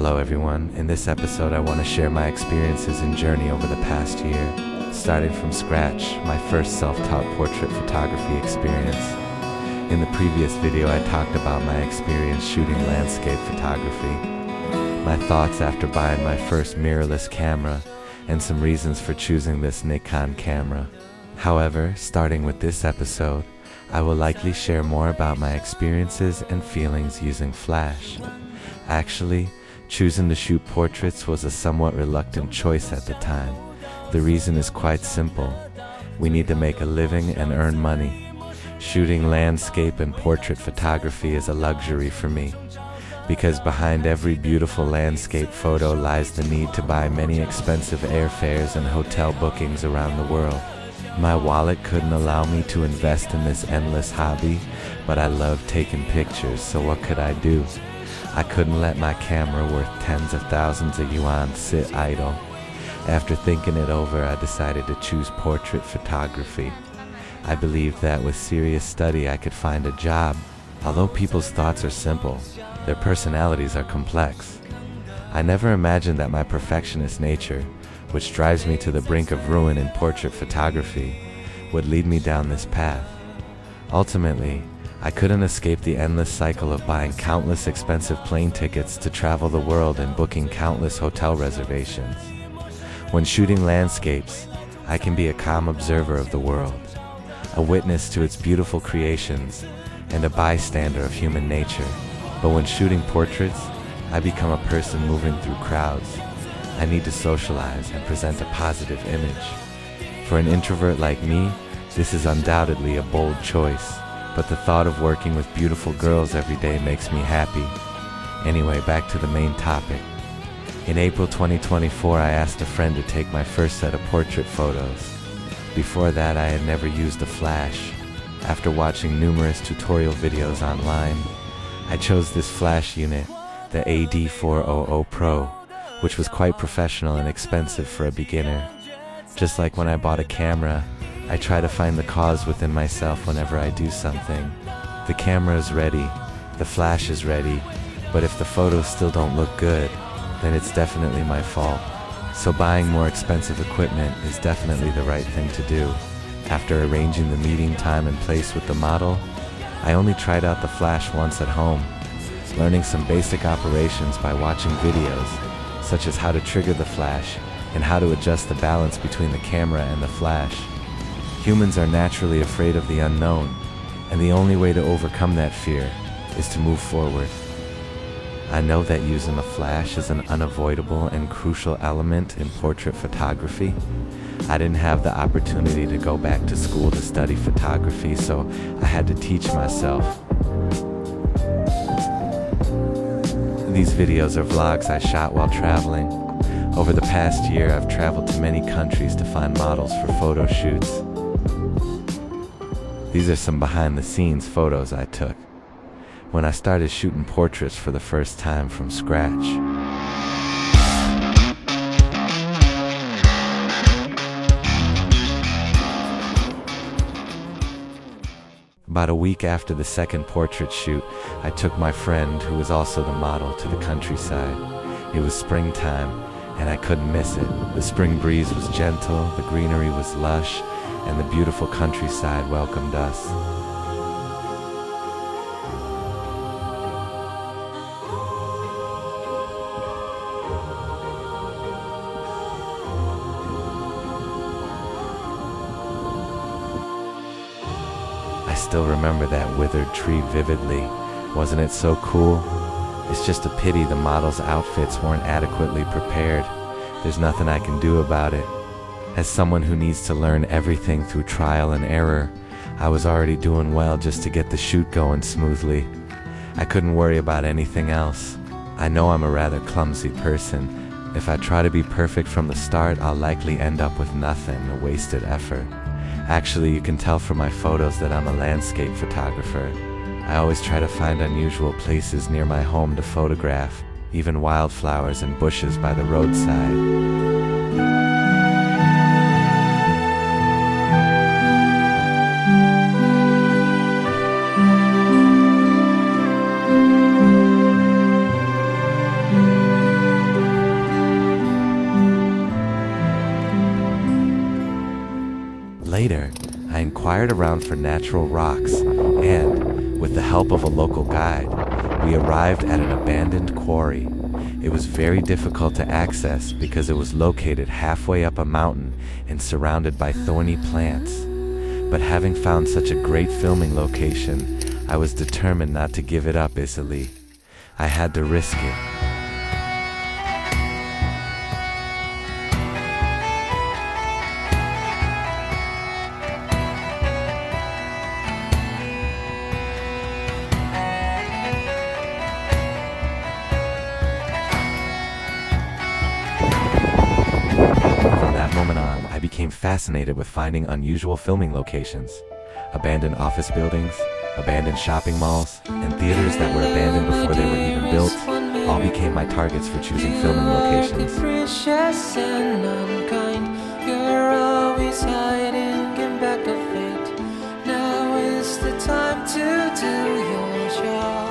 Hello everyone, in this episode I want to share my experiences and journey over the past year, starting from scratch, my first self-taught portrait photography experience. In the previous video I talked about my experience shooting landscape photography, my thoughts after buying my first mirrorless camera, and some reasons for choosing this Nikon camera. However, starting with this episode, I will likely share more about my experiences and feelings using flash. Actually, choosing to shoot portraits was a somewhat reluctant choice at the time. The reason is quite simple. We need to make a living and earn money. Shooting landscape and portrait photography is a luxury for me, because behind every beautiful landscape photo lies the need to buy many expensive airfares and hotel bookings around the world. My wallet couldn't allow me to invest in this endless hobby, but I love taking pictures, so what could I do? I couldn't let my camera worth tens of thousands of yuan sit idle. After thinking it over, I decided to choose portrait photography. I believed that with serious study I could find a job. Although people's thoughts are simple, their personalities are complex. I never imagined that my perfectionist nature, which drives me to the brink of ruin in portrait photography, would lead me down this path. Ultimately, I couldn't escape the endless cycle of buying countless expensive plane tickets to travel the world and booking countless hotel reservations. When shooting landscapes, I can be a calm observer of the world, a witness to its beautiful creations, and a bystander of human nature. But when shooting portraits, I become a person moving through crowds. I need to socialize and present a positive image. For an introvert like me, this is undoubtedly a bold choice. But the thought of working with beautiful girls every day makes me happy. Anyway, back to the main topic. In April 2024, I asked a friend to take my first set of portrait photos. Before that, I had never used a flash. After watching numerous tutorial videos online, I chose this flash unit, the AD400 Pro, which was quite professional and expensive for a beginner. Just like when I bought a camera, I try to find the cause within myself whenever I do something. The camera is ready, the flash is ready, but if the photos still don't look good, then it's definitely my fault. So buying more expensive equipment is definitely the right thing to do. After arranging the meeting time and place with the model, I only tried out the flash once at home, learning some basic operations by watching videos, such as how to trigger the flash and how to adjust the balance between the camera and the flash. Humans are naturally afraid of the unknown, and the only way to overcome that fear is to move forward. I know that using a flash is an unavoidable and crucial element in portrait photography. I didn't have the opportunity to go back to school to study photography, so I had to teach myself. These videos are vlogs I shot while traveling. Over the past year, I've traveled to many countries to find models for photo shoots. These are some behind-the-scenes photos I took when I started shooting portraits for the first time from scratch. About a week after the second portrait shoot, I took my friend, who was also the model, to the countryside. It was springtime, and I couldn't miss it. The spring breeze was gentle, the greenery was lush, and the beautiful countryside welcomed us. I still remember that withered tree vividly. Wasn't it so cool? It's just a pity the models' outfits weren't adequately prepared. There's nothing I can do about it. As someone who needs to learn everything through trial and error, I was already doing well just to get the shoot going smoothly. I couldn't worry about anything else. I know I'm a rather clumsy person. If I try to be perfect from the start, I'll likely end up with nothing, a wasted effort. Actually, you can tell from my photos that I'm a landscape photographer. I always try to find unusual places near my home to photograph, even wildflowers and bushes by the roadside. Later, I inquired around for natural rocks, and, with the help of a local guide, we arrived at an abandoned quarry. It was very difficult to access because it was located halfway up a mountain and surrounded by thorny plants. But having found such a great filming location, I was determined not to give it up easily. I had to risk it. From that moment on, I became fascinated with finding unusual filming locations. Abandoned office buildings, abandoned shopping malls, and theaters that were abandoned before they were even built, all became my targets for choosing filming locations. Precious and unkind, you're always hiding in back of it. Now is the time to do your job.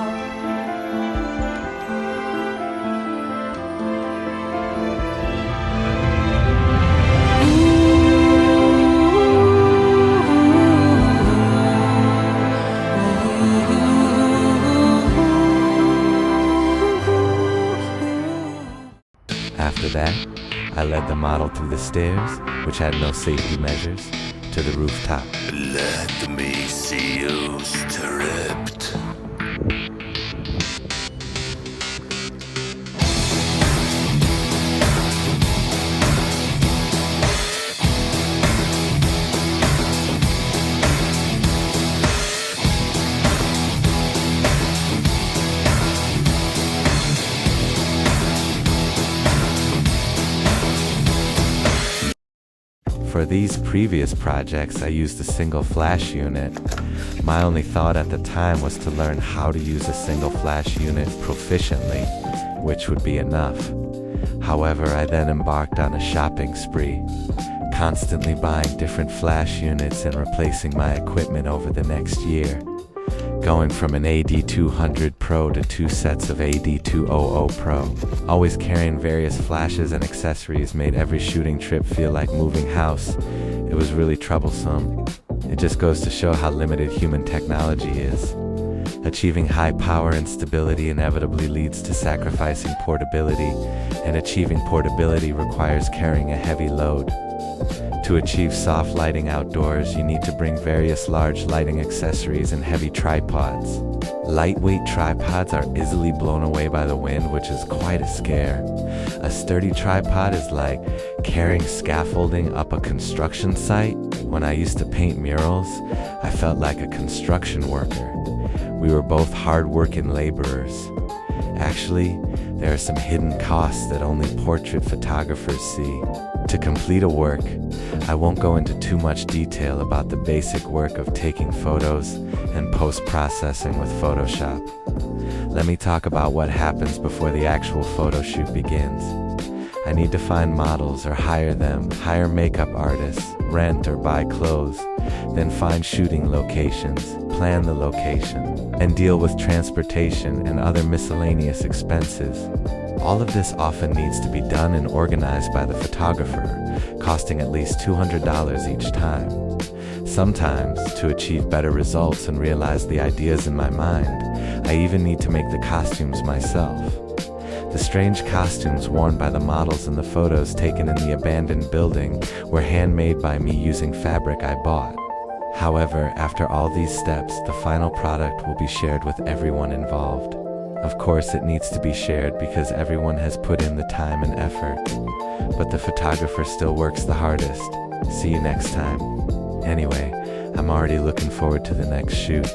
After that, I led the model through the stairs, which had no safety measures, to the rooftop. Let me see you stripped. For these previous projects, I used a single flash unit. My only thought at the time was to learn how to use a single flash unit proficiently, which would be enough. However, I then embarked on a shopping spree, constantly buying different flash units and replacing my equipment over the next year, going from an AD200 Pro to 2 sets of AD200 Pro. Always carrying various flashes and accessories made every shooting trip feel like moving house. It was really troublesome. It just goes to show how limited human technology is. Achieving high power and stability inevitably leads to sacrificing portability, and achieving portability requires carrying a heavy load. To achieve soft lighting outdoors, you need to bring various large lighting accessories and heavy tripods. Lightweight tripods are easily blown away by the wind, which is quite a scare. A sturdy tripod is like carrying scaffolding up a construction site. When I used to paint murals, I felt like a construction worker. We were both hard-working laborers. Actually, there are some hidden costs that only portrait photographers see. To complete a work, I won't go into too much detail about the basic work of taking photos and post-processing with Photoshop. Let me talk about what happens before the actual photo shoot begins. I need to find models or hire them, hire makeup artists, rent or buy clothes, then find shooting locations, plan the location, and deal with transportation and other miscellaneous expenses. All of this often needs to be done and organized by the photographer, costing at least $200 each time. Sometimes, to achieve better results and realize the ideas in my mind, I even need to make the costumes myself. The strange costumes worn by the models in the photos taken in the abandoned building were handmade by me using fabric I bought. However, after all these steps, the final product will be shared with everyone involved. Of course, it needs to be shared because everyone has put in the time and effort. But the photographer still works the hardest. See you next time. Anyway, I'm already looking forward to the next shoot.